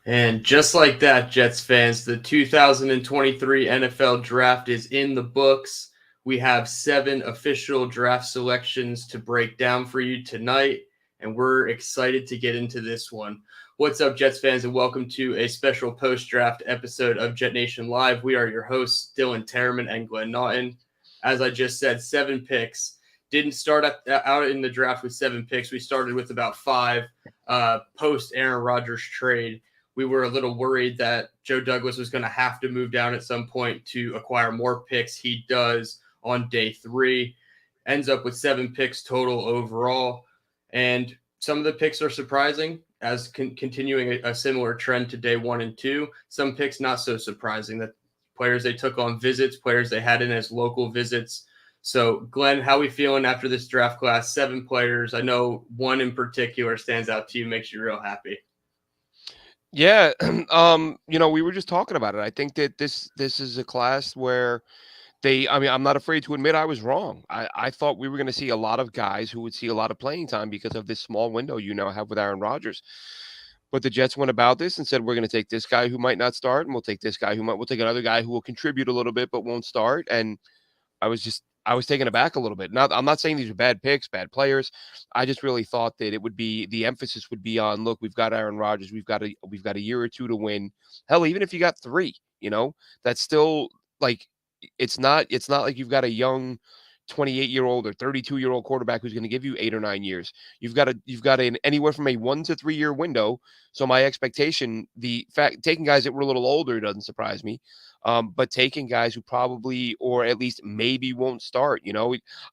And just like that, Jets fans, the 2023 NFL draft is in the books. We have 7 official draft selections to break down for you tonight, and we're excited to get into this one. What's up, Jets fans, and welcome to a special post draft episode of Jet Nation Live. We are your hosts, Dylan Terman and Glenn Naughton. As I just said, 7 picks. Didn't start out in the draft with 7 picks. We started with about 5 post Aaron Rodgers trade. We were a little worried that Joe Douglas was going to have to move down at some point to acquire more picks. He does on day 3, ends up with 7 picks total overall. And some of the picks are surprising, as continuing a similar trend to day 1 and 2. Some picks not so surprising, that players they took on visits, players they had in as local visits. So, Glenn, how are we feeling after this draft class? 7 players. I know one in particular stands out to you, makes you real happy. Yeah, we were just talking about it. I think that this is a class where I'm not afraid to admit I was wrong. I thought we were going to see a lot of guys who would see a lot of playing time because of this small window you now have with Aaron Rodgers. But the Jets went about this and said, we're going to take this guy who might not start, and we'll take this guy we'll take another guy who will contribute a little bit but won't start. And I was taken aback a little bit. Not I'm not saying these are bad picks, bad players. I just really thought that it would be the emphasis would be on, look, we've got Aaron Rodgers, we've got a year or two to win. Hell, even if you got 3, that's still like it's not like you've got a young 28-year-old or 32-year-old quarterback who's going to give you 8 or 9 years. You've got an anywhere from a 1 to 3 year window. So my expectation, the fact taking guys that were a little older doesn't surprise me. But taking guys who probably or at least maybe won't start,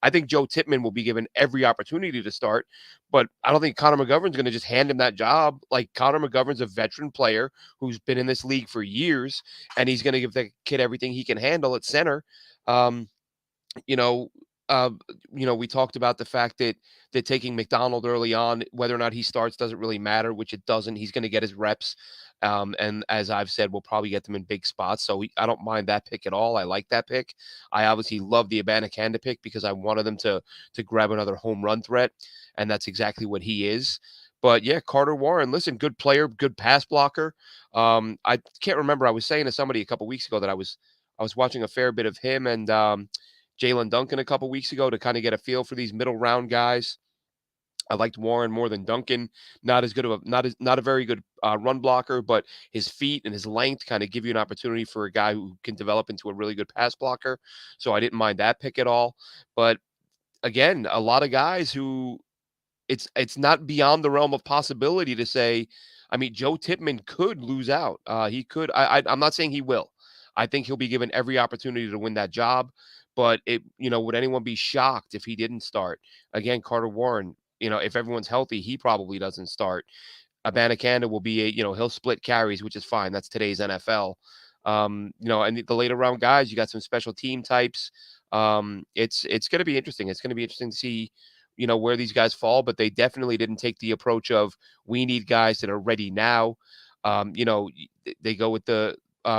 I think Joe Tippmann will be given every opportunity to start, but I don't think Connor McGovern's going to just hand him that job. Like, Connor McGovern's a veteran player who's been in this league for years, and he's going to give the kid everything he can handle at center. Um, you know, uh, we talked about the fact that taking McDonald early on, whether or not he starts doesn't really matter, which it doesn't. He's going to get his reps, and as I've said, we'll probably get them in big spots. So I don't mind that pick at all. I like that pick. I obviously love the Abanikanda pick because I wanted them to grab another home run threat, and that's exactly what he is. But yeah, Carter Warren, listen, good player, good pass blocker. I can't remember. I was saying to somebody a couple weeks ago that I was watching a fair bit of him and Jalen Duncan a couple weeks ago to kind of get a feel for these middle round guys. I liked Warren more than Duncan. Not a very good run blocker, but his feet and his length kind of give you an opportunity for a guy who can develop into a really good pass blocker. So I didn't mind that pick at all. But again, a lot of guys who it's not beyond the realm of possibility to say. I mean, Joe Tippmann could lose out. He could. I'm not saying he will. I think he'll be given every opportunity to win that job. But would anyone be shocked if he didn't start? Again, Carter Warren. If everyone's healthy, he probably doesn't start. Abanikanda will be he'll split carries, which is fine. That's today's NFL. And the later round guys, you got some special team types. It's going to be interesting. It's going to be interesting to see where these guys fall, but they definitely didn't take the approach of, we need guys that are ready now. They go with the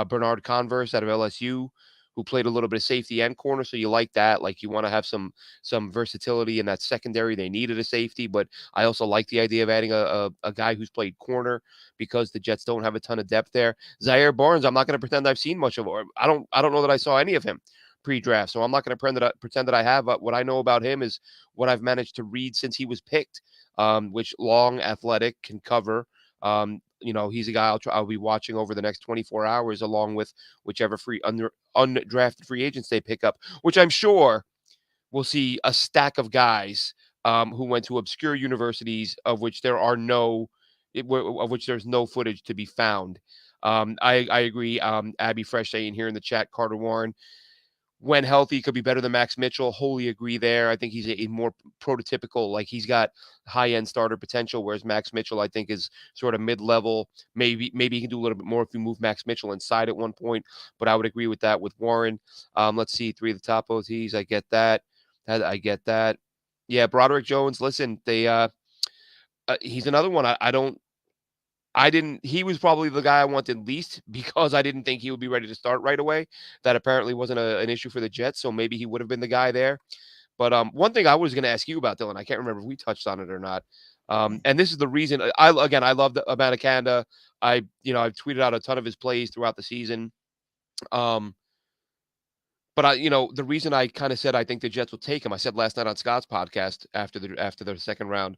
Bernard Converse out of LSU, who played a little bit of safety and corner. So you like that. Like, you want to have some versatility in that secondary. They needed a safety, but I also like the idea of adding a guy who's played corner because the Jets don't have a ton of depth there. Zaire Barnes, I'm not going to pretend I've seen much of, or I don't know that I saw any of him pre-draft. So I'm not going to pretend that I have. But what I know about him is what I've managed to read since he was picked, which long, athletic, can cover. He's a guy I'll be watching over the next 24 hours, along with whichever undrafted free agents they pick up, which I'm sure we'll see a stack of guys who went to obscure universities of which there's no footage to be found. I agree. Abby Fresh saying here in the chat, Carter Warren, when healthy, could be better than Max Mitchell. Wholly agree there. I think he's a more prototypical, like, he's got high-end starter potential, whereas Max Mitchell, I think, is sort of mid-level. Maybe he can do a little bit more if you move Max Mitchell inside at one point, but I would agree with that with Warren. Let's see, 3 of the top OTs. I get that. I get that. Yeah, Broderick Jones, listen, he's another one. I didn't he was probably the guy I wanted least because I didn't think he would be ready to start right away. That apparently wasn't an issue for the Jets, so maybe he would have been the guy there. But one thing I was going to ask you about, Dylan, I can't remember if we touched on it or not. And this is the reason I love the Abanikanda. I've tweeted out a ton of his plays throughout the season. Um, but the reason I kind of said I think the Jets will take him, I said last night on Scott's podcast after the second round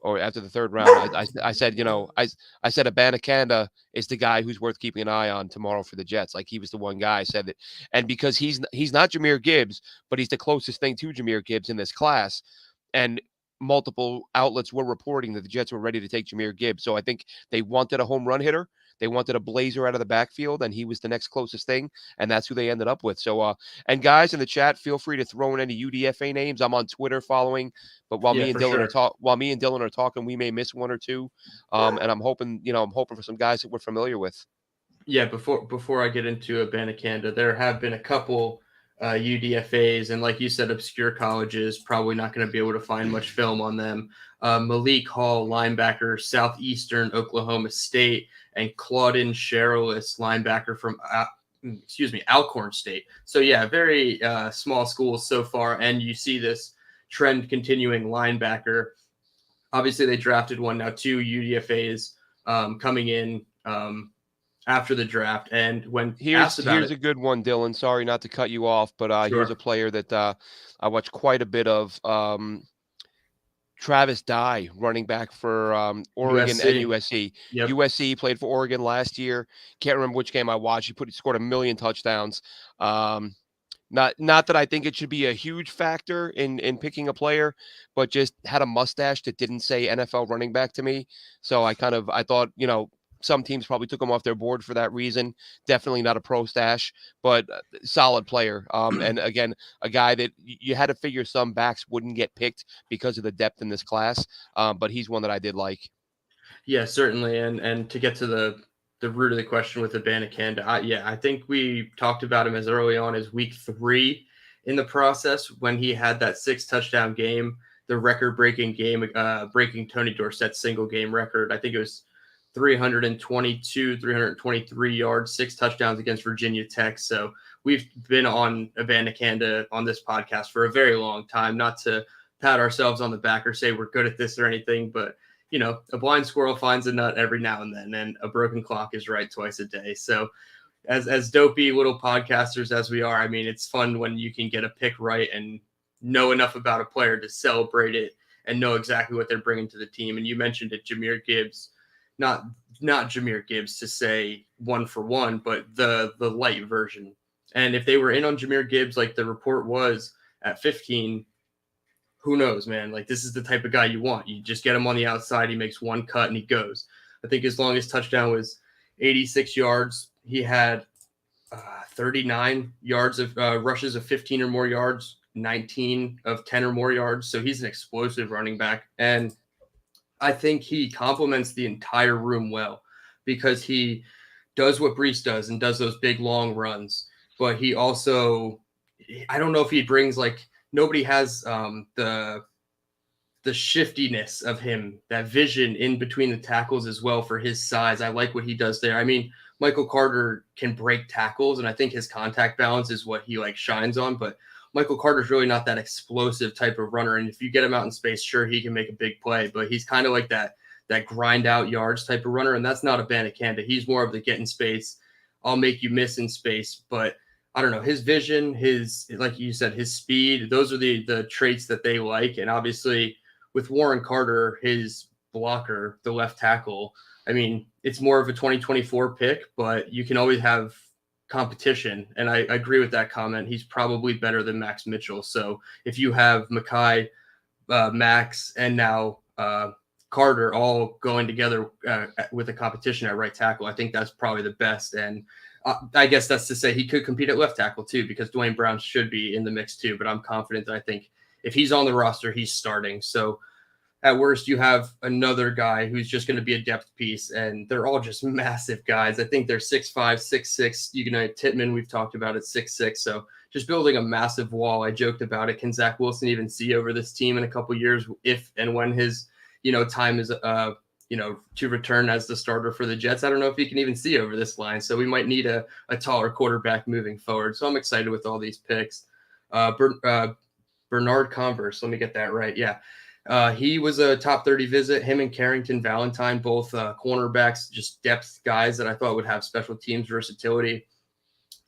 or after the third round, I said, I said Abanikanda is the guy who's worth keeping an eye on tomorrow for the Jets. Like he was the one guy I said that, and because he's not Jahmyr Gibbs, but he's the closest thing to Jahmyr Gibbs in this class, and multiple outlets were reporting that the Jets were ready to take Jahmyr Gibbs. So I think they wanted a home run hitter. They wanted a blazer out of the backfield, and he was the next closest thing, and that's who they ended up with. So, and guys in the chat, feel free to throw in any UDFA names. I'm on Twitter following, but while Yeah, me and for Dylan sure. are talking, we may miss one or two. And I'm hoping for some guys that we're familiar with. Yeah, before I get into Abanikanda, there have been a couple UDFAs, and like you said, obscure colleges, probably not going to be able to find much film on them. Malik Hall, linebacker, Southeastern Oklahoma State, and Claudin Cherilus, linebacker from Alcorn State. So yeah, very small schools so far, and you see this trend continuing. Linebacker, obviously they drafted one, now two UDFAs coming in. After the draft, and when asked about Here's it, a good one, Dylan. Sorry not to cut you off, but here's a sure, player that I watched quite a bit of. Travis Dye, running back for Oregon and USC, USC. yep, USC played for Oregon last year. Can't remember which game I watched. He scored 1,000,000 touchdowns. Not that I think it should be a huge factor in picking a player, but just had a mustache that didn't say NFL running back to me. So I thought, some teams probably took him off their board for that reason. Definitely not a pro stash, but solid player. And again, a guy that you had to figure some backs wouldn't get picked because of the depth in this class. But he's one that I did like. yeah, certainly, and to get to the root of the question with Abanikanda, I think we talked about him as early on as week 3 in the process when he had that 6 touchdown game, the record-breaking game, breaking Tony Dorsett's single game record. I think it was 322, 323 yards, 6 touchdowns against Virginia Tech. So we've been on Abanikanda on this podcast for a very long time, not to pat ourselves on the back or say we're good at this or anything, but a blind squirrel finds a nut every now and then, and a broken clock is right twice a day. So as dopey little podcasters as we are, I mean, it's fun when you can get a pick right and know enough about a player to celebrate it and know exactly what they're bringing to the team. And you mentioned it, Jahmyr Gibbs, not Jahmyr Gibbs to say one for one, but the light version. And if they were in on Jahmyr Gibbs, like the report was at 15, who knows, man? Like, this is the type of guy you want. You just get him on the outside. He makes one cut and he goes. I think his longest touchdown was 86 yards. He had 39 yards of rushes of 15 or more yards, 19 of 10 or more yards. So he's an explosive running back. And I think he complements the entire room well because he does what Brees does and does those big, long runs. But he also, I don't know if he brings nobody has the shiftiness of him, that vision in between the tackles as well for his size. I like what he does there. I mean, Michael Carter can break tackles, and I think his contact balance is what he shines on. But Michael Carter's really not that explosive type of runner. And if you get him out in space, sure, he can make a big play, but he's kind of like that grind out yards type of runner. And that's not Abanikanda. He's more of the get in space. I'll make you miss in space, but I don't know, his vision, his, like you said, his speed, those are the traits that they like. And obviously with Warren Carter, his blocker, the left tackle, I mean, it's more of a 2024 pick, but you can always have competition. And I agree with that comment. He's probably better than Max Mitchell. So if you have Mackay, Max, and now Carter all going together with a competition at right tackle, I think that's probably the best. And I guess that's to say he could compete at left tackle too, because Dwayne Brown should be in the mix too. But I'm confident that I think if he's on the roster, he's starting. So at worst, you have another guy who's just going to be a depth piece, and they're all just massive guys. I think they're 6'5", 6'6". You can Tittman, we've talked about it, 6'6". So just building a massive wall. I joked about it. Can Zach Wilson even see over this team in a couple years if and when his time is to return as the starter for the Jets? I don't know if he can even see over this line. So we might need a taller quarterback moving forward. So I'm excited with all these picks. Bernard Converse, let me get that right. Yeah. He was a top 30 visit. Him and Carrington Valentine, both cornerbacks, just depth guys that I thought would have special teams versatility.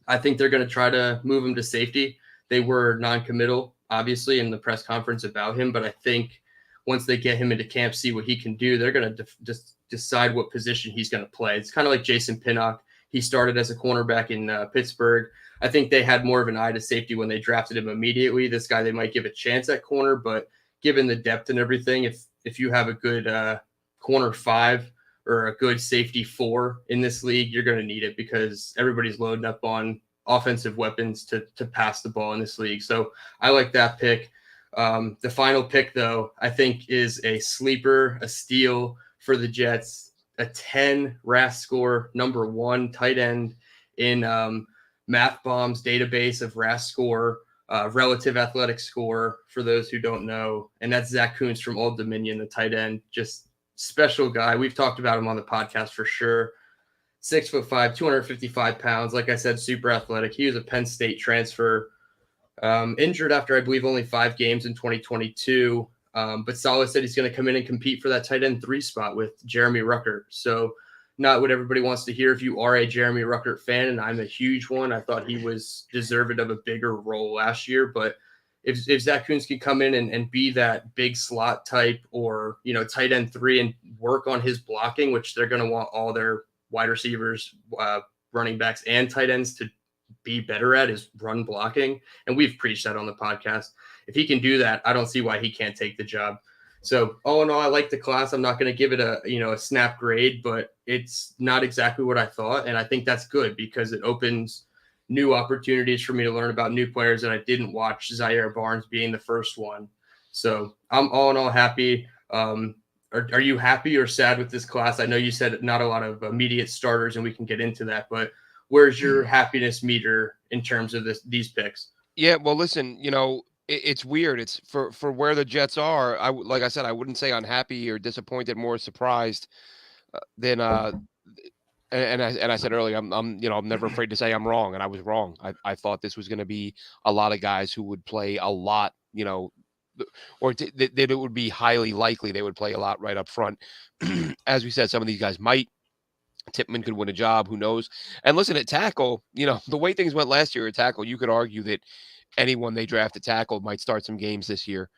I think they're going to try to move him to safety. They were non-committal, obviously, in the press conference about him, but I think once they get him into camp, see what he can do, they're going to just decide what position he's going to play. It's kind of like Jason Pinnock. He started as a cornerback in Pittsburgh. I think they had more of an eye to safety when they drafted him immediately. This guy, they might give a chance at corner, but given the depth and everything, if you have a good corner 5 or a good safety 4 in this league, you're going to need it because everybody's loading up on offensive weapons to pass the ball in this league. So I like that pick. The final pick, though, I think is a sleeper, a steal for the Jets, a 10 RAS score, number 1 tight end in Math Bomb's database of RAS score, relative athletic score for those who don't know. And that's Zach Kuntz from Old Dominion, the tight end, just special guy. We've talked about him on the podcast for sure. 6'5", 255 pounds. Like I said, super athletic. He was a Penn State transfer, injured after, I believe, only 5 games in 2022. But Saleh said he's going to come in and compete for that tight end 3 spot with Jeremy Ruckert. So not what everybody wants to hear if you are a Jeremy Ruckert fan, and I'm a huge one. I thought he was deserving of a bigger role last year, but if Zach Kuntz can come in and be that big slot type or, tight end 3 and work on his blocking, which they're going to want all their wide receivers, running backs, and tight ends to be better at is run blocking. And we've preached that on the podcast. If he can do that, I don't see why he can't take the job. So all in all, I like the class. I'm not going to give it a snap grade, but it's not exactly what I thought. And I think that's good because it opens new opportunities for me to learn about new players that I didn't watch, Zaire Barnes being the first one. So I'm all in all happy. Are you happy or sad with this class? I know you said not a lot of immediate starters, and we can get into that, but where's your happiness meter in terms of these picks? Yeah, well, listen, it's weird. It's for where the Jets are. Like I said, I wouldn't say unhappy or disappointed, more surprised than and I said earlier, I'm never afraid to say I'm wrong, and I was wrong. I thought this was going to be a lot of guys who would play a lot, or that it would be highly likely they would play a lot right up front. As we said, some of these guys might. Tippmann could win a job. Who knows? And listen, at tackle, the way things went last year at tackle, you could argue that anyone they draft at tackle might start some games this year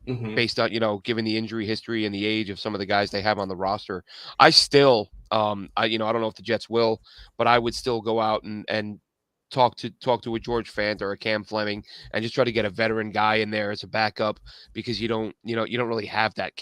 Mm-hmm. based on, given the injury history and the age of some of the guys they have on the roster. I still, I don't know if the Jets will, but I would still go out and talk to a George Fant or a Cam Fleming and just try to get a veteran guy in there as a backup because you don't really have that.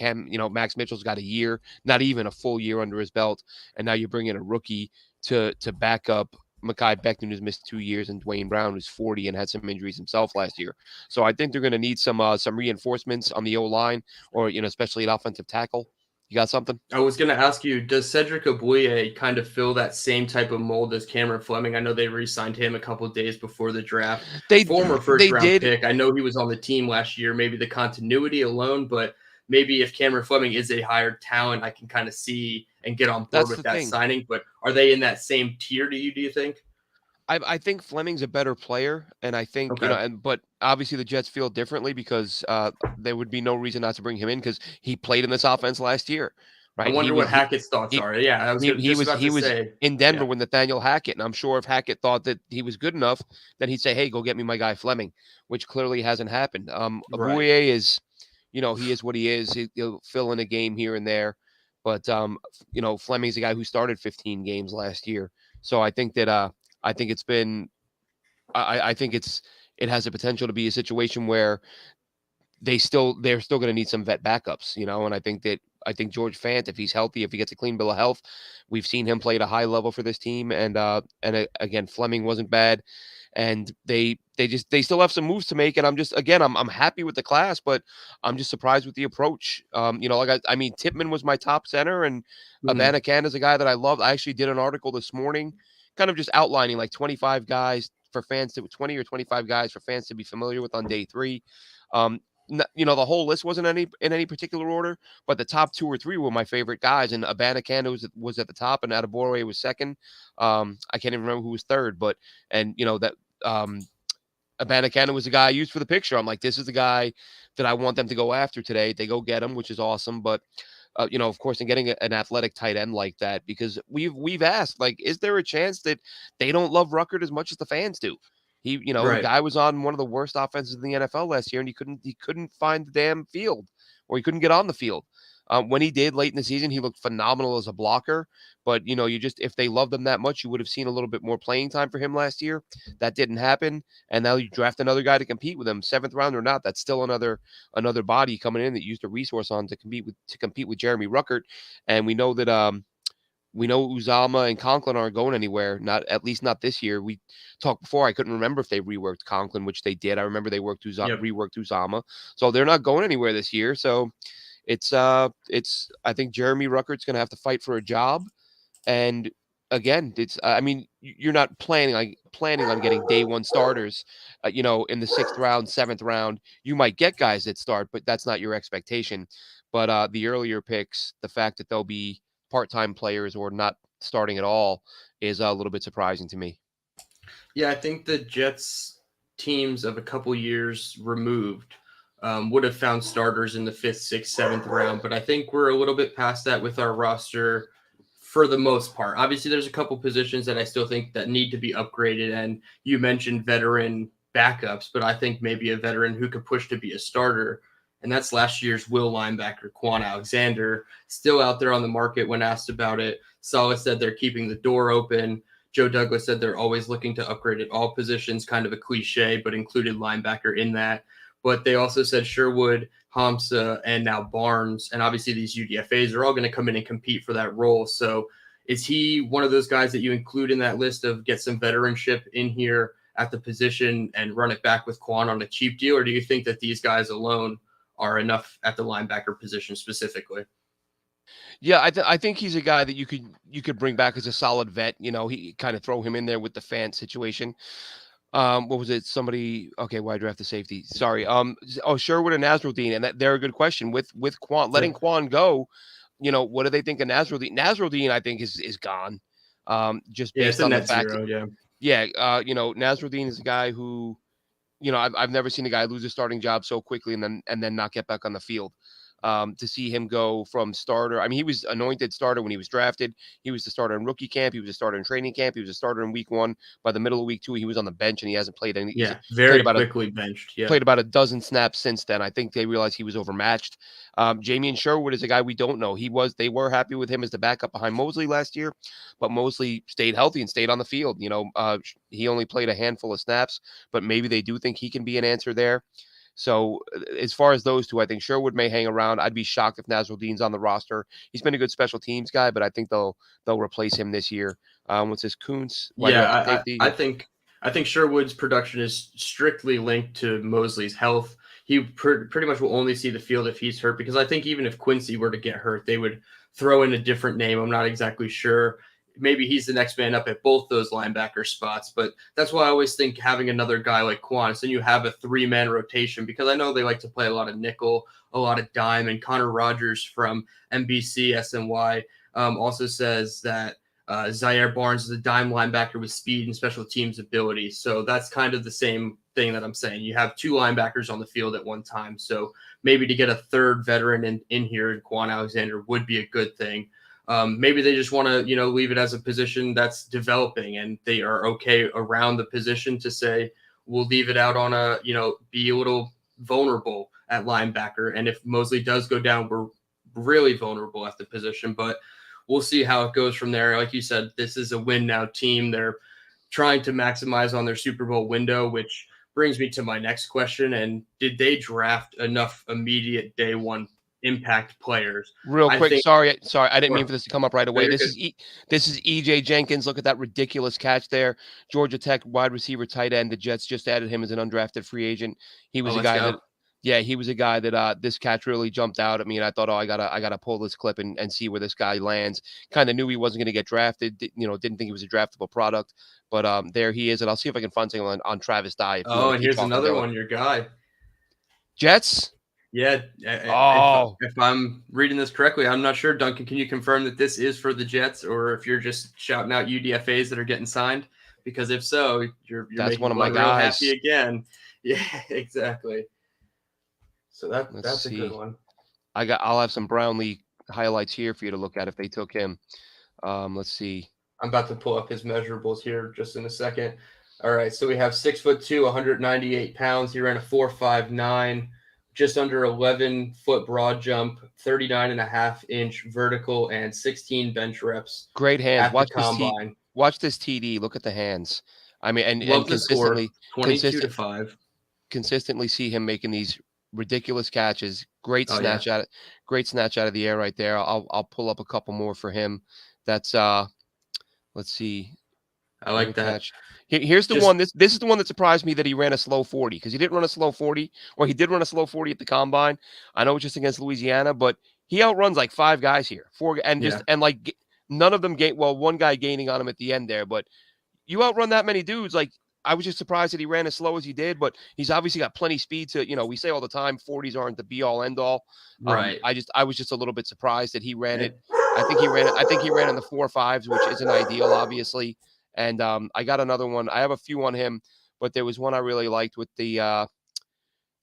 Max Mitchell's got a year, not even a full year under his belt, and now you bring in a rookie to back up Mekhi Becton, who's missed 2 years, and Dwayne Brown, who's 40 and had some injuries himself last year. So I think they're going to need some reinforcements on the O line, or especially at offensive tackle. You got something? I was going to ask you, does Cedric Ogbuye kind of fill that same type of mold as Cameron Fleming? I know they re-signed him a couple of days before the draft. Former first-round pick. I know he was on the team last year. Maybe the continuity alone, but maybe if Cameron Fleming is a higher talent, I can kind of see and get on board with that signing. But are they in that same tier to you, do you think? I think Fleming's a better player, and I think but obviously the Jets feel differently because there would be no reason not to bring him in because he played in this offense last year, right? I wonder what Hackett's thoughts are. Yeah, I was he was in Denver with Nathaniel Hackett, and I'm sure if Hackett thought that he was good enough, then he'd say, "Hey, go get me my guy Fleming," which clearly hasn't happened. Ogbuye is, he is what he is. He'll fill in a game here and there, but Fleming's a guy who started 15 games last year, so I think that I think it's been, I think it has the potential to be a situation where they're still going to need some vet backups, and I think George Fant, if he's healthy, if he gets a clean bill of health, we've seen him play at a high level for this team. And again, Fleming wasn't bad, and they still have some moves to make. And I'm happy with the class, but I'm just surprised with the approach. Tippmann was my top center, and Abanikanda is a guy that I love. I actually did an article this morning, kind of just outlining like 25 guys for fans to 20 or 25 guys for fans to be familiar with on day 3. The whole list wasn't in any particular order, but the top 2 or 3 were my favorite guys, and Abanikanda was at the top, and Adebawore was second. I can't even remember who was third, but Abanikanda was the guy I used for the picture. I'm like, this is the guy that I want them to go after today. They go get him, which is awesome. But of course, in getting an athletic tight end like that, because we've asked, like, is there a chance that they don't love Ruckert as much as the fans do? The Right. guy was on one of the worst offenses in the NFL last year, and he couldn't find the damn field, or he couldn't get on the field. When he did late in the season, he looked phenomenal as a blocker. But if they loved him that much, you would have seen a little bit more playing time for him last year. That didn't happen, and now you draft another guy to compete with him, seventh round or not. That's still another body coming in that used a resource on to compete with Jeremy Ruckert, and we know Uzama and Conklin aren't going anywhere. Not at least not this year. We talked before. I couldn't remember if they reworked Conklin, which they did. I remember they Yep. reworked Uzama, so they're not going anywhere this year. So it's I think Jeremy Ruckert's going to have to fight for a job. And again, I mean, you're not planning on getting day one starters, in the sixth round, seventh round. You might get guys that start, but that's not your expectation. But the earlier picks, the fact that they'll be part-time players or not starting at all is a little bit surprising to me. Yeah, I think the Jets teams of a couple years removed would have found starters in the fifth, sixth, seventh round, but I think we're a little bit past that with our roster for the most part. Obviously, there's a couple positions that I still think that need to be upgraded, and you mentioned veteran backups, but I think maybe a veteran who could push to be a starter, and that's last year's Will linebacker Quan Alexander, still out there on the market when asked about it. Saleh said they're keeping the door open. Joe Douglas said they're always looking to upgrade at all positions, kind of a cliche, but included linebacker in that. But they also said Sherwood, Hamza, and now Barnes, and obviously these UDFAs are all going to come in and compete for that role. So is he one of those guys that you include in that list of get some veteranship in here at the position and run it back with Quan on a cheap deal? Or do you think that these guys alone are enough at the linebacker position specifically? Yeah, I think he's a guy that you could bring back as a solid vet. He kind of throw him in there with the fan situation. What was it? Somebody? Okay, why draft the safety? Sorry. Sherwood and Nasruddin, and they're a good question with Quan letting Sure. Quan go. What do they think of Nasruddin? Nasruddin, I think is gone. Just Yeah, it's based a on the net fact that zero. Yeah. yeah, Nasruddin is a guy who I've never seen a guy lose a starting job so quickly and then not get back on the field. To see him go from starter, I mean, he was anointed starter when he was drafted. He was the starter in rookie camp. He was a starter in training camp. He was a starter in week one. By the middle of week two, he was on the bench and he hasn't played any. He's Yeah. played Very about a quickly benched. Yeah. played about a dozen snaps since then. I think they realized he was overmatched. Jamie and Sherwood is a guy we don't know. They were happy with him as the backup behind Mosley last year, but Mosley stayed healthy and stayed on the field. He only played a handful of snaps, but maybe they do think he can be an answer there. So as far as those two, I think Sherwood may hang around. I'd be shocked if Nasruddin's on the roster. He's been a good special teams guy, but I think they'll replace him this year. What's this Kuntz? Why do I Yeah, have the safety? I think Sherwood's production is strictly linked to Mosley's health. He pretty much will only see the field if he's hurt, because I think even if Quincy were to get hurt, they would throw in a different name. I'm not exactly sure. Maybe he's the next man up at both those linebacker spots, but that's why I always think having another guy like Quan, so you have a three-man rotation, because I know they like to play a lot of nickel, a lot of dime, and Connor Rogers from NBC SNY also says that Zaire Barnes is a dime linebacker with speed and special teams ability. So that's kind of the same thing that I'm saying. You have two linebackers on the field at one time. So maybe to get a third veteran in here, Quan Alexander, would be a good thing. Maybe they just want to, leave it as a position that's developing and they are okay around the position to say, we'll leave it out on be a little vulnerable at linebacker. And if Mosley does go down, we're really vulnerable at the position. But we'll see how it goes from there. Like you said, this is a win now team. They're trying to maximize on their Super Bowl window, which brings me to my next question. And did they draft enough immediate day one impact players? Real I quick, think, sorry, I didn't mean or for this to come up right no, away. you're This good. is EJ Jenkins. Look at that ridiculous catch there. Georgia Tech wide receiver, tight end. The Jets just added him as an undrafted free agent. He Oh, was a let's guy that, go. yeah, he was a guy that this catch really jumped out at me, and I thought, oh, I gotta pull this clip and see where this guy lands. Kind of knew he wasn't going to get drafted. Didn't think he was a draftable product, but there he is, and I'll see if I can find something on Travis Dye if you want Oh, to and keep here's talking, another Dylan. one, your guy. Jets. Yeah, Oh, if I'm reading this correctly, I'm not sure. Duncan, can you confirm that this is for the Jets, or if you're just shouting out UDFAs that are getting signed? Because if so, you're That's one making of my Glenn real happy guys. again. Yeah, exactly. So Let's that's a good see. one. I'll have some Brownlee highlights here for you to look at if they took him. Let's see. I'm about to pull up his measurables here just in a second. All right, so we have 6'2", 198 pounds. He ran a 4.59, just under 11-foot broad jump, 39.5-inch vertical, and 16 bench reps Great hands. at the combine. Watch this TD. Look at the hands. I mean, and Love the score, consistently, 22-5. consistently see him making these ridiculous catches. Great Oh yeah, great snatch out of the air right there. I'll pull up a couple more for him. That's let's see. I What a like that. catch. Here's the Just one. This is the one that surprised me that he ran a slow 40 because he didn't run a slow 40, or he did run a slow 40 at the combine. I know it's just against Louisiana, but he outruns like five guys here. Four and yeah, just and like none of them gain. Well, one guy gaining on him at the end there, but you outrun that many dudes. Like I was just surprised that he ran as slow as he did, but he's obviously got plenty speed to. We say all the time 40s aren't the be all end all. right. I was just a little bit surprised that he ran it. I think he ran in the 4.5s, which isn't ideal, obviously. And I got another one. I have a few on him, but there was one I really liked with the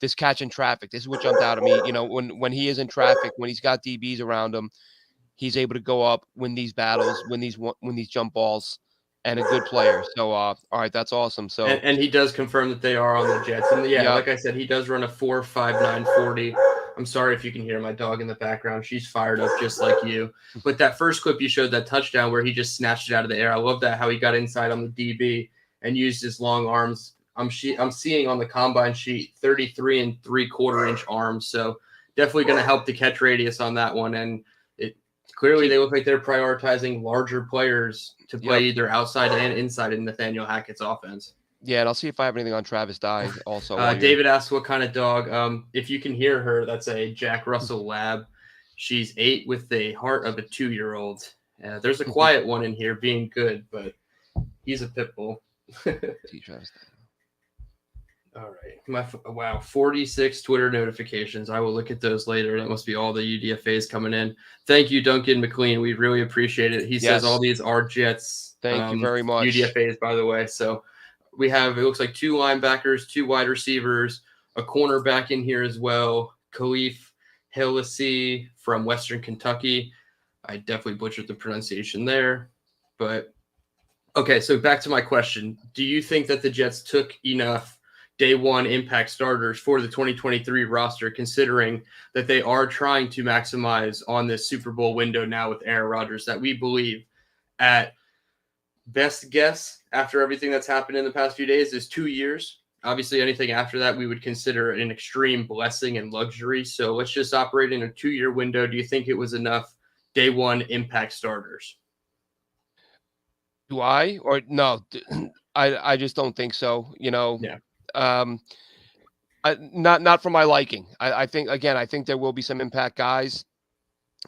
this catch in traffic. This is what jumped out at me. When he is in traffic, when he's got DBs around him, he's able to go up, win these battles, win these jump balls, and a good player. So all right, that's awesome. So And he does confirm that they are on the Jets. And yeah, yep. like I said, he does run a 4.59 40. I'm sorry if you can hear my dog in the background. She's fired up just like you. But that first clip you showed, that touchdown where he just snatched it out of the air, I love that, how he got inside on the DB and used his long arms. I'm seeing on the combine sheet 33.75-inch arms. So definitely going to help the catch radius on that one. And it clearly they look like they're prioritizing larger players to play Yep. either outside and inside in Nathaniel Hackett's offense. Yeah, and I'll see if I have anything on Travis Dye also while you're David asked what kind of dog. If you can hear her, that's a Jack Russell Lab. She's 8 with the heart of a 2-year-old. There's a quiet one in here being good, but he's a pit bull. see Travis Dye. All right. Wow, 46 Twitter notifications. I will look at those later. That must be all the UDFAs coming in. Thank you, Duncan McLean. We really appreciate it. He says all these are Jets. Thank you very much. UDFAs, by the way. So we have, it looks like 2 linebackers, 2 wide receivers, a cornerback in here as well. Khalif Helassi from Western Kentucky. I definitely butchered the pronunciation there. But, okay, so back to my question. Do you think that the Jets took enough day one impact starters for the 2023 roster, considering that they are trying to maximize on this Super Bowl window now with Aaron Rodgers, that we believe at best guess after everything that's happened in the past few days is 2 years. Obviously, anything after that we would consider an extreme blessing and luxury. So let's just operate in a 2-year window. Do you think it was enough day one impact starters? Do I or no? I just don't think so. Yeah. Not for my liking. I think again. I think there will be some impact guys.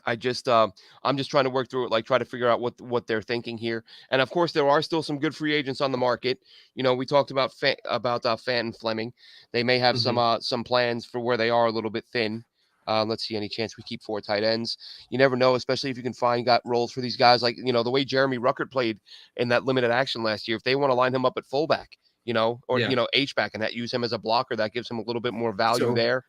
I'm just trying to work through it, like try to figure out what they're thinking here. And of course, there are still some good free agents on the market. We talked about Fant and Fleming. They may have some plans for where they are a little bit thin. Let's see, any chance we keep 4 tight ends? You never know, especially if you can got roles for these guys, like the way Jeremy Ruckert played in that limited action last year. If they want to line him up at fullback, or H-back and use him as a blocker, that gives him a little bit more value there.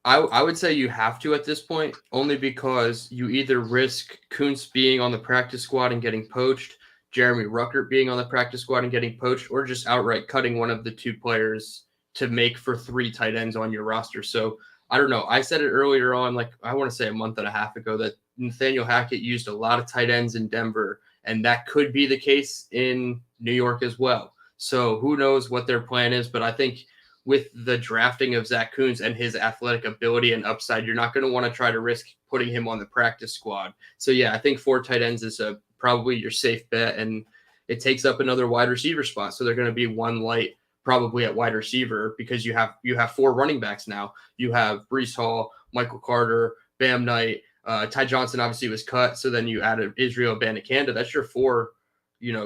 I would say you have to at this point, only because you either risk Kuntz being on the practice squad and getting poached, Jeremy Ruckert being on the practice squad and getting poached, or just outright cutting one of the 2 players to make for 3 tight ends on your roster. So I don't know. I said it earlier on, like I want to say a month and a half ago, that Nathaniel Hackett used a lot of tight ends in Denver, and that could be the case in New York as well. So who knows what their plan is, but I think with the drafting of Zach Kuntz and his athletic ability and upside, you're not going to want to try to risk putting him on the practice squad. So yeah, I think 4 tight ends is probably your safe bet, and it takes up another wide receiver spot. So they're going to be 1 light probably at wide receiver, because you have 4 running backs now. You have Breece Hall, Michael Carter, Bam Knight, Ty Johnson obviously was cut. So then you added Israel Abanikanda. That's your 4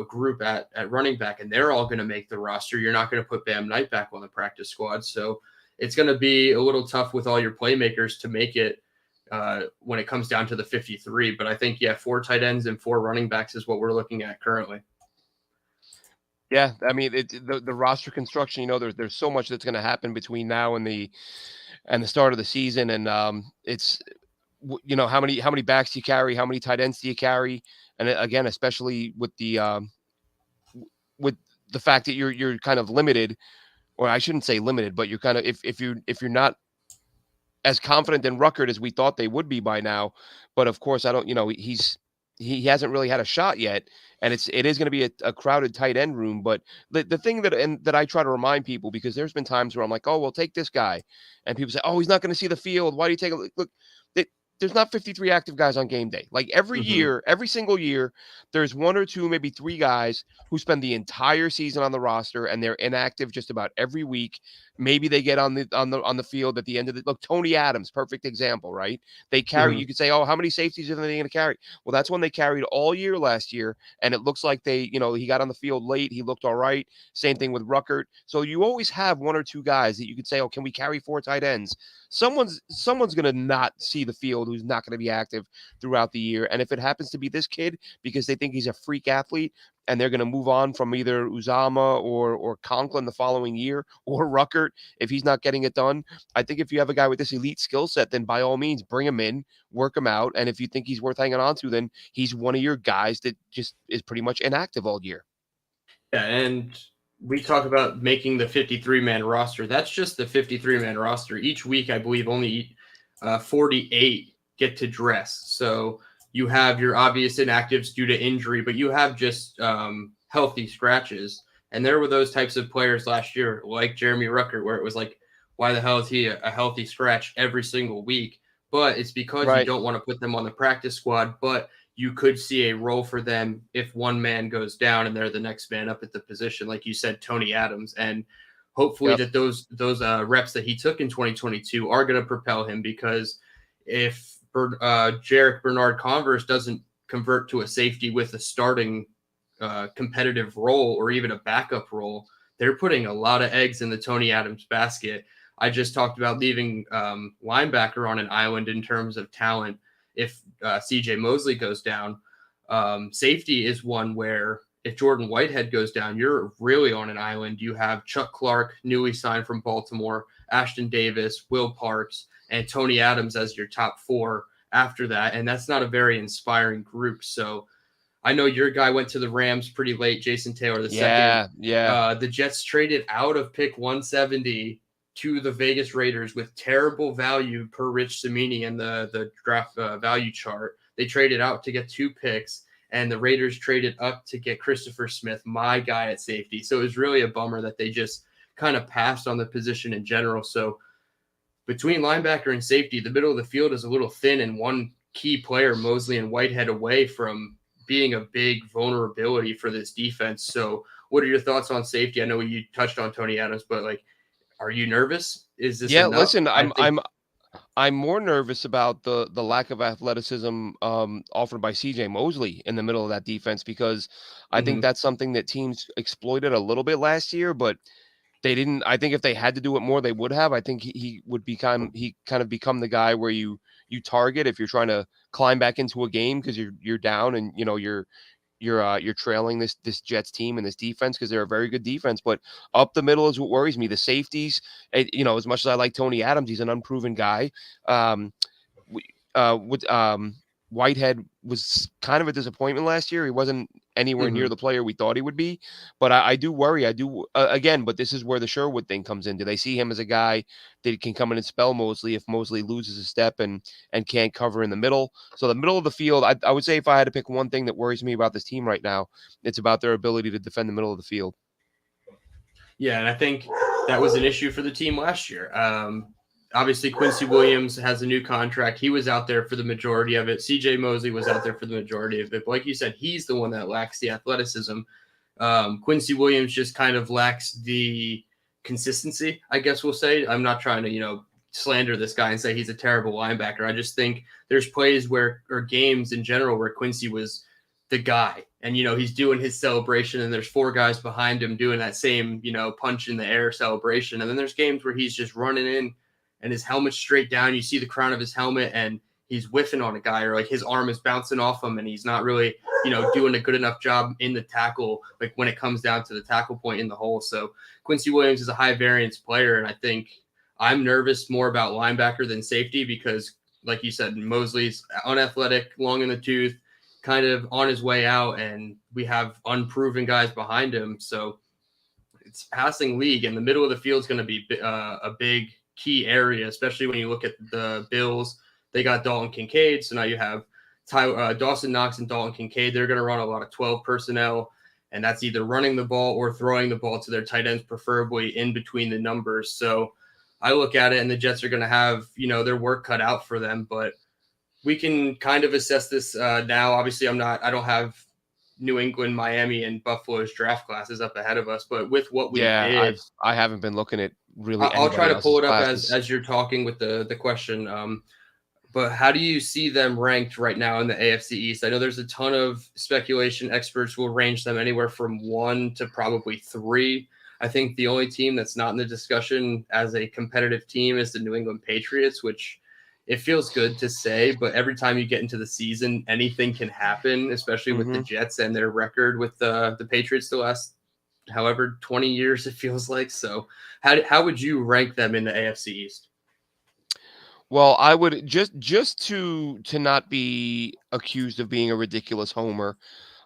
group at running back, and they're all going to make the roster. You're not going to put Bam Knight back on the practice squad. So it's going to be a little tough with all your playmakers to make it when it comes down to the 53. But I think, 4 tight ends and 4 running backs is what we're looking at currently. Yeah, I mean, the roster construction. There's so much that's going to happen between now and the start of the season, and it's how many backs do you carry, how many tight ends do you carry, and again, especially with the fact that you're kind of limited, or I shouldn't say limited, but you're kind of if you're not as confident in Ruckert as we thought they would be by now. But of course, I don't. He hasn't really had a shot yet, and it is going to be a crowded tight end room. But the thing that I try to remind people, because there's been times where I'm like, oh, well, take this guy, and people say, oh, he's not going to see the field. Why do you take a look? It, there's not 53 active guys on game day. Like every Hmm. year, every single year, there's one or two, maybe three guys who spend the entire season on the roster and they're inactive just about every week. Maybe they get on the field at the end of the look. Tony Adams, perfect example, right? They carry. Hmm. You could say, oh, how many safeties are they going to carry? Well, that's when they carried all year last year, and it looks like he got on the field late. He looked all right. Same thing with Ruckert. So you always have one or two guys that you could say, oh, can we carry four tight ends? Someone's going to not see the field who's not going to be active throughout the year, and if it happens to be this kid because they think he's a freak athlete, and they're going to move on from either Uzama or Conklin the following year, or Ruckert if he's not getting it done. I think if you have a guy with this elite skill set, then by all means bring him in, work him out, and if you think he's worth hanging on to, then he's one of your guys that just is pretty much inactive all year. Yeah, and we talk about making the 53-man roster. That's just the 53-man roster. Each week, I believe, only 48 get to dress. So you have your obvious inactives due to injury, but you have just healthy scratches. And there were those types of players last year, like Jeremy Ruckert, where it was like, why the hell is he a healthy scratch every single week? But it's because you Right. don't want to put them on the practice squad. But you could see a role for them if one man goes down and they're the next man up at the position, like you said, Tony Adams. And hopefully Yep. that those reps that he took in 2022 are going to propel him, because if Jarek Bernard-Converse doesn't convert to a safety with a starting competitive role or even a backup role, they're putting a lot of eggs in the Tony Adams basket. I just talked about leaving linebacker on an island in terms of talent. If CJ Mosley goes down, safety is one where if Jordan Whitehead goes down, you're really on an island. You have Chuck Clark, newly signed from Baltimore, Ashton Davis, Will Parks, and Tony Adams as your top four after that. And that's not a very inspiring group. So I know your guy went to the Rams pretty late, Jason Taylor, the second. Yeah. Yeah. The Jets traded out of pick 170 to the Vegas Raiders with terrible value per Rich Cimini in the draft value chart. They traded out to get two picks, and the Raiders traded up to get Christopher Smith, my guy at safety. So it was really a bummer that they just kind of passed on the position in general. So between linebacker and safety, the middle of the field is a little thin, and one key player, Mosley and Whitehead, away from being a big vulnerability for this defense. So what are your thoughts on safety? I know you touched on Tony Adams, but like, are you nervous? Is this Yeah. enough? Listen, I think. I'm more nervous about the lack of athleticism offered by CJ Mosley in the middle of that defense, because I think Mhm. that's something that teams exploited a little bit last year, but they didn't. I think if they had to do it more, they would have. I think he kind of become the guy where you target if you're trying to climb back into a game because you're down, and you're trailing this Jets team and this defense, because they're a very good defense. But up the middle is what worries me. The safeties, as much as I like Tony Adams, he's an unproven guy. Um, we, with Whitehead was kind of a disappointment last year. He wasn't anywhere near Mhm. the player we thought he would be. But I do worry. I do again. But this is where the Sherwood thing comes in. Do they see him as a guy that can come in and spell Mosley if Mosley loses a step and can't cover in the middle? So the middle of the field, I would say if I had to pick one thing that worries me about this team right now, it's about their ability to defend the middle of the field. Yeah, and I think that was an issue for the team last year. Obviously, Quincy Williams has a new contract. He was out there for the majority of it. CJ Mosley was out there for the majority of it. But like you said, he's the one that lacks the athleticism. Quincy Williams just kind of lacks the consistency, I guess we'll say. I'm not trying to, slander this guy and say he's a terrible linebacker. I just think there's plays or games in general where Quincy was the guy, and he's doing his celebration and there's four guys behind him doing that same punch in the air celebration, and then there's games where he's just running in and his helmet's straight down, you see the crown of his helmet, and he's whiffing on a guy, or like his arm is bouncing off him and he's not really, doing a good enough job in the tackle, like when it comes down to the tackle point in the hole. So Quincy Williams is a high variance player, and I think I'm nervous more about linebacker than safety because, like you said, Mosley's unathletic, long in the tooth, kind of on his way out, and we have unproven guys behind him. So it's passing league, and the middle of the field is going to be a big key area, especially when you look at the Bills. They got Dalton Kincaid, so now you have Dawson Knox and Dalton Kincaid. They're going to run a lot of 12 personnel, and that's either running the ball or throwing the ball to their tight ends, preferably in between the numbers. So I look at it, and the Jets are going to have, their work cut out for them, but we can kind of assess this now. Obviously, I don't have New England, Miami, and Buffalo's draft classes up ahead of us, but with what we did, I haven't been looking at really. I'll try to pull it up classes. as you're talking with the question. But how do you see them ranked right now in the AFC East? I know there's a ton of speculation. Experts will range them anywhere from 1 to probably 3. I think the only team that's not in the discussion as a competitive team is the New England Patriots, which it feels good to say, but every time you get into the season, anything can happen, especially with the Jets and their record with the Patriots the last however 20 years it feels like. So how would you rank them in the AFC East? Well, I would just to not be accused of being a ridiculous homer,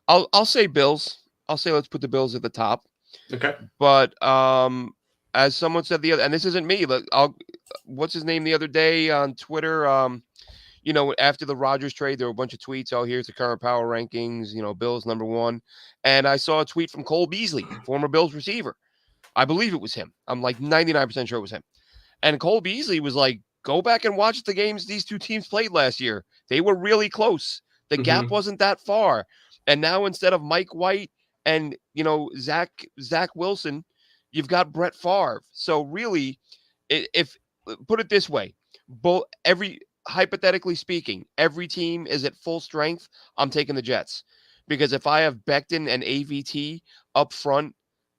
I'll say Bills. I'll say let's put the Bills at the top. Okay. But as someone said the other, and this isn't me, but what's his name the other day on Twitter? After the Rodgers trade, there were a bunch of tweets. Oh, here's the current power rankings. Bills #1, and I saw a tweet from Cole Beasley, former Bills receiver. I believe it was him. I'm like 99% sure it was him. And Cole Beasley was like, go back and watch the games these two teams played last year. They were really close. The gap wasn't that far. And now instead of Mike White and, Zach Wilson, you've got Brett Favre. So really, if put it this way, hypothetically speaking, every team is at full strength, I'm taking the Jets. Because if I have Becton and AVT up front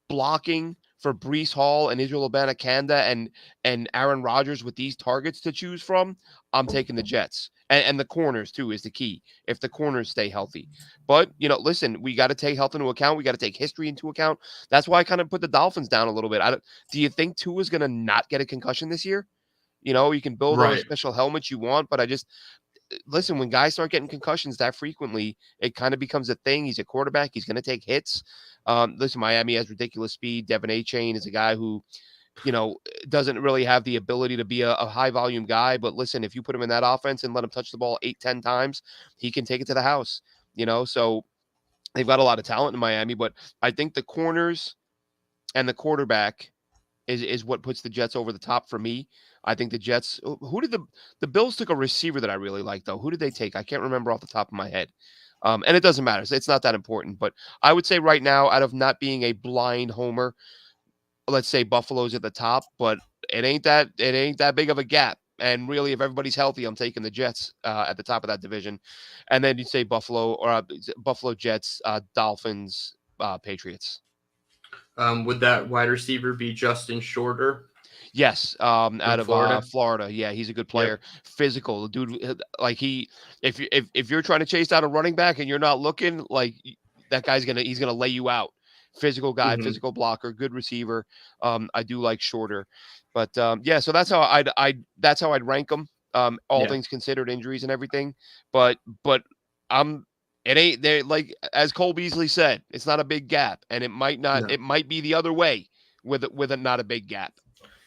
blocking for Breece Hall and Israel Abanikanda and Aaron Rodgers with these targets to choose from, I'm taking the Jets. And the corners, too, is the key, if the corners stay healthy. But, listen, we got to take health into account. We got to take history into account. That's why I kind of put the Dolphins down a little bit. Do you think Tua's going to not get a concussion this year? You can build all the special helmets you want, but listen, when guys start getting concussions that frequently, it kind of becomes a thing. He's a quarterback. He's going to take hits. Listen, Miami has ridiculous speed. Devin A-Chain is a guy who, doesn't really have the ability to be a high volume guy. But listen, if you put him in that offense and let him touch the ball 8-10 times, he can take it to the house, so they've got a lot of talent in Miami, but I think the corners and the quarterback is what puts the Jets over the top for me. I think the Jets, who did the Bills took a receiver that I really like though. Who did they take? I can't remember off the top of my head. And it doesn't matter. It's not that important, but I would say right now, out of not being a blind homer, let's say Buffalo's at the top, but it ain't that big of a gap. And really, if everybody's healthy, I'm taking the Jets at the top of that division. And then you'd say Buffalo Jets, Dolphins, Patriots. Would that wide receiver be Justin Shorter? Yes, out of Florida. Yeah, he's a good player. Yep. Physical, dude. Like if you're trying to chase down a running back and you're not looking, like that guy's he's gonna lay you out. Physical guy, physical blocker, good receiver. I do like Shorter, but yeah. So that's how I'd rank them. All things considered, injuries and everything. But it ain't there. Like as Cole Beasley said, it's not a big gap, and it might not. No. It might be the other way with a not a big gap.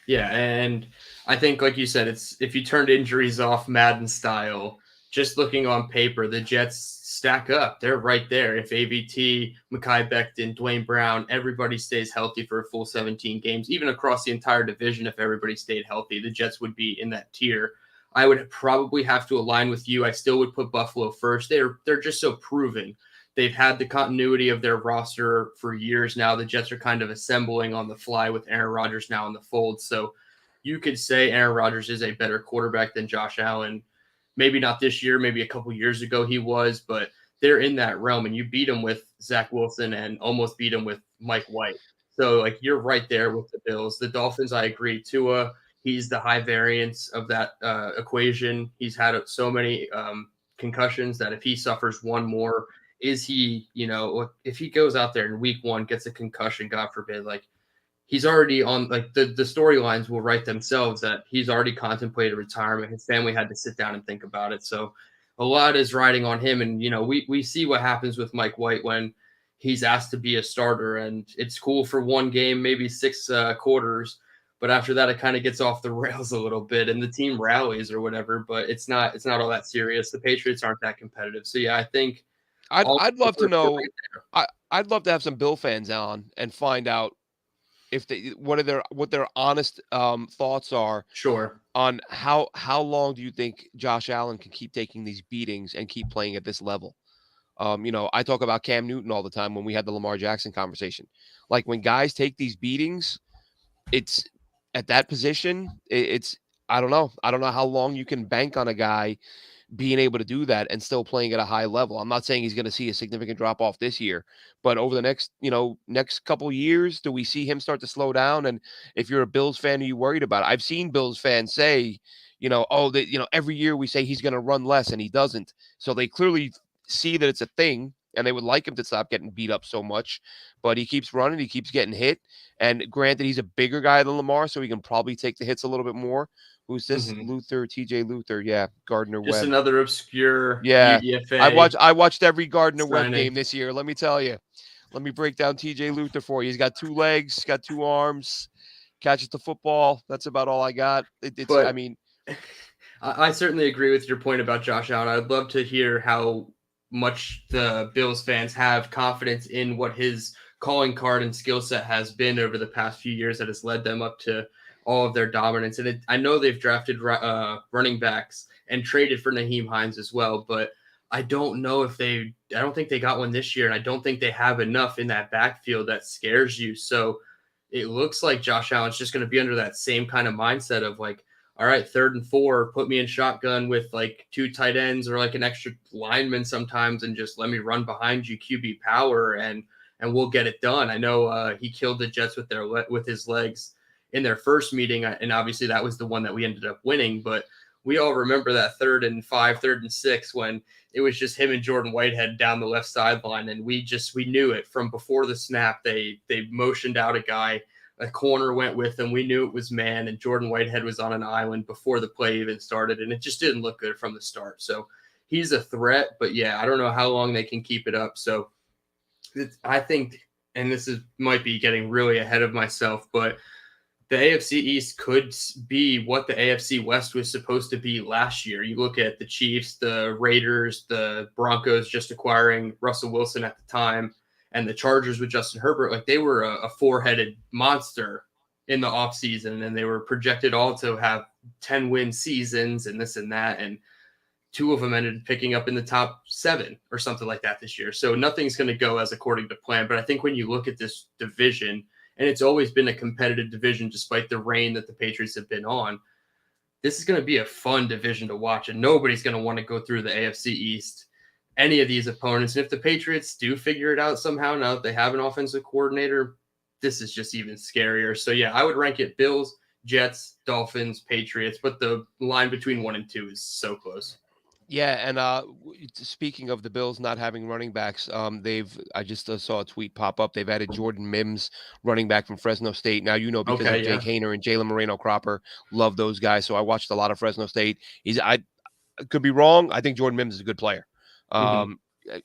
Yeah, and I think, like you said, it's if you turned injuries off Madden style, just looking on paper, the Jets stack up. They're right there. If AVT, Mekhi Becton, Dwayne Brown, everybody stays healthy for a full 17 games, even across the entire division, if everybody stayed healthy, the Jets would be in that tier. I would probably have to align with you. I still would put Buffalo first. They're just so proven. They've had the continuity of their roster for years now. The Jets are kind of assembling on the fly with Aaron Rodgers now in the fold. So you could say Aaron Rodgers is a better quarterback than Josh Allen. Maybe not this year, maybe a couple years ago he was, but they're in that realm. And you beat him with Zach Wilson and almost beat him with Mike White. So, like, you're right there with the Bills. The Dolphins, I agree. Tua, he's the high variance of that equation. He's had so many concussions that if he suffers one more, is he, if he goes out there in week one, gets a concussion, God forbid, like he's already on, like the storylines will write themselves that he's already contemplated retirement. His family had to sit down and think about it. So a lot is riding on him. And, we see what happens with Mike White when he's asked to be a starter, and it's cool for one game, maybe 6 quarters. But after that, it kind of gets off the rails a little bit and the team rallies or whatever, but it's not all that serious. The Patriots aren't that competitive. So yeah, I think I'd love to know. I'd love to have some Bill fans on and find out if they what their honest thoughts are sure. on how long do you think Josh Allen can keep taking these beatings and keep playing at this level. I talk about Cam Newton all the time when we had the Lamar Jackson conversation. Like when guys take these beatings, it's at that position. It's I don't know. I don't know how long you can bank on a guy being able to do that and still playing at a high level. I'm not saying he's going to see a significant drop off this year, but over the next couple years, do we see him start to slow down? And if you're a Bills fan, are you worried about it? I've seen Bills fans say, every year we say he's going to run less and he doesn't. So they clearly see that it's a thing and they would like him to stop getting beat up so much, but he keeps running, he keeps getting hit. And granted, he's a bigger guy than Lamar, so he can probably take the hits a little bit more. Who's this? Mm-hmm. TJ Luther. Yeah. Gardner Just Webb. another obscure Yeah. UDFA. I watched every Gardner Webb signing. game this year. Let me tell you. Let me break down TJ Luther for you. He's got 2 legs, got 2 arms, catches the football. That's about all I got. I certainly agree with your point about Josh Allen. I'd love to hear how much the Bills fans have confidence in what his calling card and skill set has been over the past few years that has led them up to all of their dominance. And I know they've drafted running backs and traded for Naheem Hines as well, but I don't know if I don't think they got one this year, and I don't think they have enough in that backfield that scares you. So it looks like Josh Allen's just going to be under that same kind of mindset of like, all right, 3rd and 4, put me in shotgun with like 2 tight ends or like an extra lineman sometimes, and just let me run behind you, QB power, and we'll get it done. I know he killed the Jets with his legs in their first meeting, and obviously that was the one that we ended up winning. But we all remember that 3rd and 5, 3rd and 6 when it was just him and Jordan Whitehead down the left sideline, and we knew it from before the snap. They motioned out a guy. A corner went with him. We knew it was man, and Jordan Whitehead was on an island before the play even started, and it just didn't look good from the start. So he's a threat, but yeah, I don't know how long they can keep it up. So I think, and might be getting really ahead of myself, but the AFC East could be what the AFC West was supposed to be last year. You look at the Chiefs, the Raiders, the Broncos just acquiring Russell Wilson at the time, and the Chargers with Justin Herbert. Like they were a 4-headed monster in the offseason, and they were projected all to have 10-win seasons and this and that. And 2 of them ended picking up in the top 7 or something like that this year. So nothing's going to go as according to plan. But I think when you look at this division, and it's always been a competitive division despite the reign that the Patriots have been on, this is going to be a fun division to watch, and nobody's going to want to go through the AFC East, any of these opponents. And if the Patriots do figure it out somehow, now that they have an offensive coordinator, this is just even scarier. So yeah, I would rank it Bills, Jets, Dolphins, Patriots, but the line between 1 and 2 is so close. Yeah, and speaking of the Bills not having running backs, I just saw a tweet pop up. They've added Jordan Mims, running back from Fresno State. Now because of Jake Haener and Jalen Moreno-Cropper, love those guys. So I watched a lot of Fresno State. I could be wrong. I think Jordan Mims is a good player.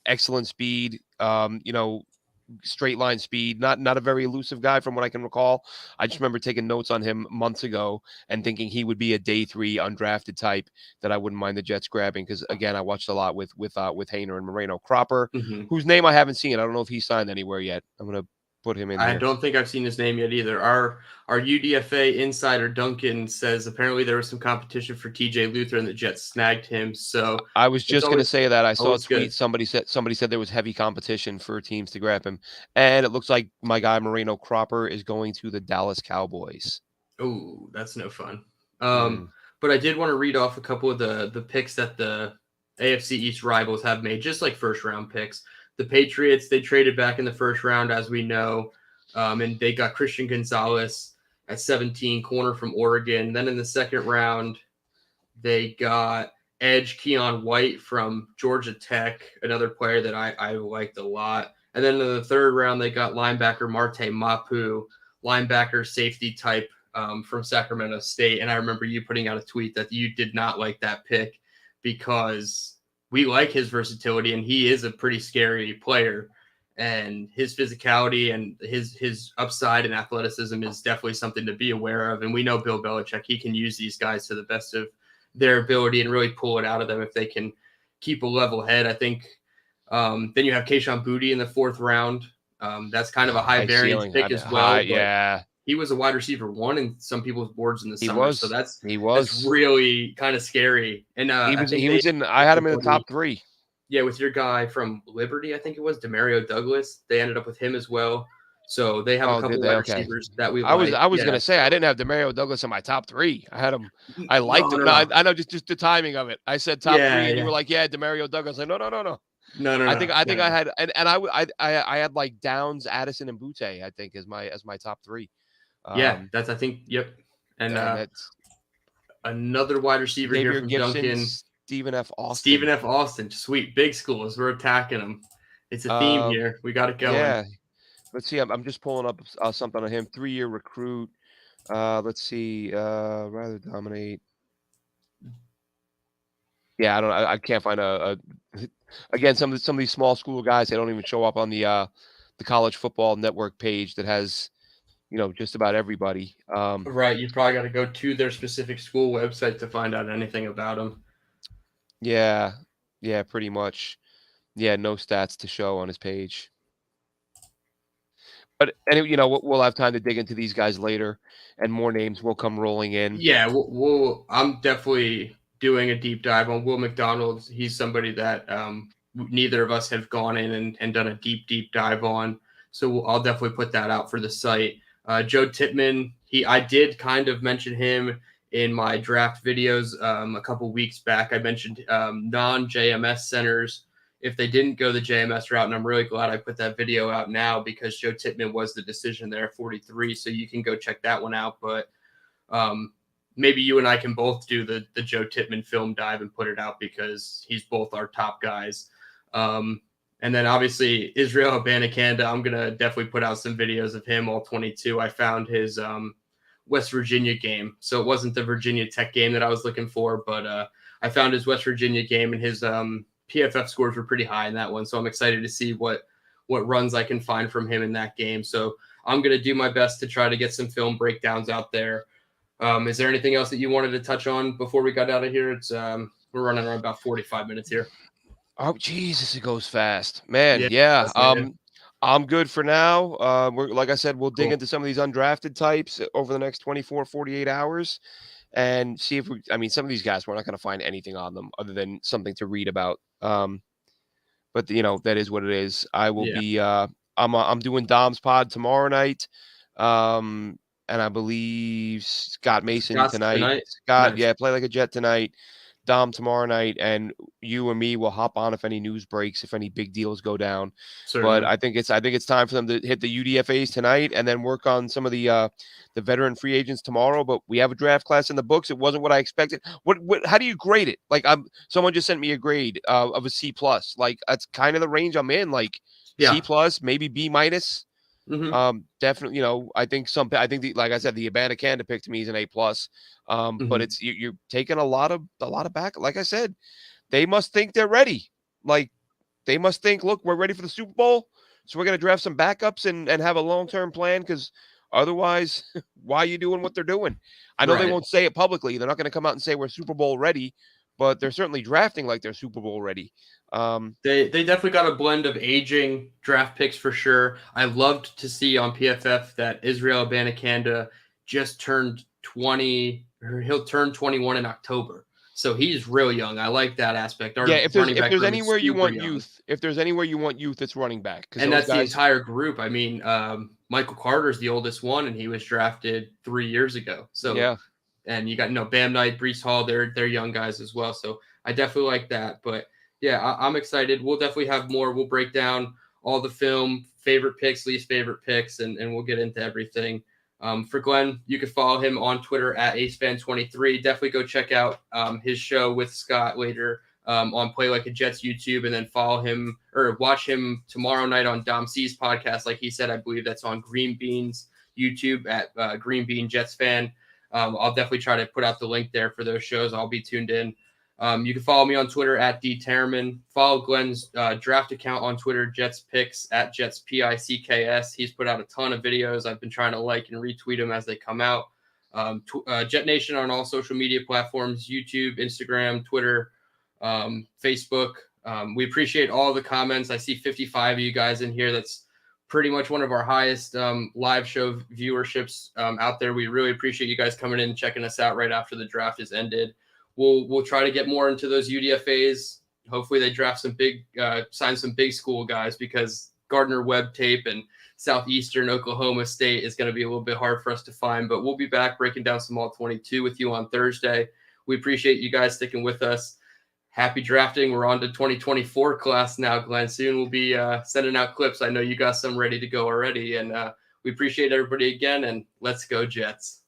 Excellent speed. Straight line speed, not a very elusive guy from what I can recall. I just remember taking notes on him months ago and thinking he would be a day 3 undrafted type that I wouldn't mind the Jets grabbing, because again, I watched a lot with Haener and Moreno-Cropper, whose name I haven't seen. I don't know if he's signed anywhere yet. I'm gonna put him in I here. don't think I've seen his name yet either. Our UDFA insider Duncan says apparently there was some competition for TJ Luther and the Jets snagged him. So I was just going to say that. I saw a tweet. Good. Somebody said there was heavy competition for teams to grab him, and it looks like my guy Moreno-Cropper is going to the Dallas Cowboys. Oh, that's no fun. But I did want to read off a couple of the picks that the AFC East rivals have made, just like first round picks. The Patriots, they traded back in the first round, as we know, and they got Christian Gonzalez at 17, corner from Oregon. Then in the second round, they got edge Keon White from Georgia Tech, another player that I liked a lot. And then in the third round, they got linebacker Marte Mapu, linebacker safety type from Sacramento State. And I remember you putting out a tweet that you did not like that pick because we like his versatility and he is a pretty scary player. And his physicality and his upside and athleticism is definitely something to be aware of. And we know Bill Belichick, he can use these guys to the best of their ability and really pull it out of them if they can keep a level head. I think then you have Kayshon Boutte in the fourth round. That's kind of a high variance pick as well. But Yeah, he was a wide receiver 1 in some people's boards in the he summer. So was. that's He was. really kind of scary. And He I was. think He was in. I had him in the top 3. yeah, with your guy from Liberty, I think it was Demario Douglas. They ended up with him as well. So they have a Oh, did couple they? wide Okay. receivers that we I like. was Yeah. gonna say I didn't have Demario Douglas in my top 3. I had him. I liked No, him. no, No, no. I know just the timing of it. I said top 3, Yeah, and you yeah. were like, "Yeah, Demario Douglas." Like, no. No, no, I no. think I No. had I had like Downs, Addison, and Butte. I think as my top 3. Yeah, that's I think. Yep. And And that's another wide receiver here Xavier from Gibson, Duncan, Stephen F. Stephen Austin. F. Austin. Sweet, big schools. We're attacking them. It's a theme Um, here. We got it going. yeah. Let's see. I'm just pulling up something on him. 3-year recruit. Let's see. Rather dominate. Yeah, I don't. I can't find a again, some of these small school guys, they don't even show up on the college football network page that has, just about everybody. Right, you probably got to go to their specific school website to find out anything about them. Yeah, yeah, pretty much. Yeah, no stats to show on his page. But we'll have time to dig into these guys later, and more names will come rolling in. Yeah, I'm definitely doing a deep dive on Will McDonald. He's somebody that neither of us have gone in and done a deep dive on. So I'll definitely put that out for the site. Joe Tippmann, I did kind of mention him in my draft videos a couple weeks back. I mentioned non-JMS centers if they didn't go the JMS route, and I'm really glad I put that video out now because Joe Tippmann was the decision there at 43, so you can go check that one out. But maybe you and I can both do the Joe Tippmann film dive and put it out because he's both our top guys. And then obviously Israel Abanikanda, I'm going to definitely put out some videos of him, all 22. I found his West Virginia game. So it wasn't the Virginia Tech game that I was looking for, but I found his West Virginia game, and his PFF scores were pretty high in that one. So I'm excited to see what runs I can find from him in that game. So I'm going to do my best to try to get some film breakdowns out there. Is there anything else that you wanted to touch on before we got out of here? It's we're running around about 45 minutes here. Oh, Jesus, it goes fast, man. Yeah. I'm good for now. We're like I said, we'll dig Cool. into some of these undrafted types over the next 24, 48 hours and see if some of these guys, we're not going to find anything on them other than something to read about. But that is what it is. I will be, I'm doing Dom's pod tomorrow night. And I believe Scott Mason tonight. Scott, nice. Play Like a Jet tonight. Dom tomorrow night, and you and me will hop on if any news breaks, if any big deals go down. Certainly. But I think it's time for them to hit the UDFAs tonight and then work on some of the veteran free agents tomorrow. But we have a draft class in the books. It wasn't what I expected. How do you grade it? Like someone just sent me a grade of a C+. Like that's kind of the range I'm in. Like C+, maybe B-. Mm-hmm. Definitely, I think like I said, the Abanikanda pick to me is an A+. But it's you're taking a lot of back. Like I said, they must think they're ready. Like they must think, look, we're ready for the Super Bowl, so we're gonna draft some backups and have a long-term plan because otherwise, why are you doing what they're doing? I know they won't say it publicly. They're not going to come out and say we're Super Bowl ready, but they're certainly drafting like they're Super Bowl ready. They definitely got a blend of aging draft picks for sure. I loved to see on PFF that Israel Abanikanda just turned 20, or he'll turn 21 in October. So he's real young. I like that aspect. If there's anywhere you want youth, it's running back. And that's the entire group. I mean, Michael Carter's the oldest one, and he was drafted 3 years ago. So yeah. And you got Bam Knight, Breece Hall, they're young guys as well. So I definitely like that. But yeah, I'm excited. We'll definitely have more. We'll break down all the film, favorite picks, least favorite picks, and we'll get into everything. For Glenn, you can follow him on Twitter at AceFan23. Definitely go check out his show with Scott later on Play Like a Jets YouTube, and then follow him or watch him tomorrow night on Dom C's podcast. Like he said, I believe that's on Green Bean's YouTube at Green Bean Jets Fan. I'll definitely try to put out the link there for those shows. I'll be tuned in. You can follow me on Twitter at DTerman. Follow Glenn's draft account on Twitter, Jets Picks at Jets Picks. He's put out a ton of videos. I've been trying to like and retweet them as they come out. Jet Nation on all social media platforms, YouTube, Instagram, Twitter, Facebook. We appreciate all the comments. I see 55 of you guys in here. That's pretty much one of our highest live show viewerships out there. We really appreciate you guys coming in and checking us out right after the draft has ended. We'll try to get more into those UDFAs. Hopefully they draft some sign some big school guys, because Gardner-Webb tape and Southeastern Oklahoma State is going to be a little bit hard for us to find. But we'll be back breaking down some All-22 with you on Thursday. We appreciate you guys sticking with us. Happy drafting. We're on to 2024 class now, Glenn. Soon we'll be sending out clips. I know you got some ready to go already. And we appreciate everybody again, and let's go Jets.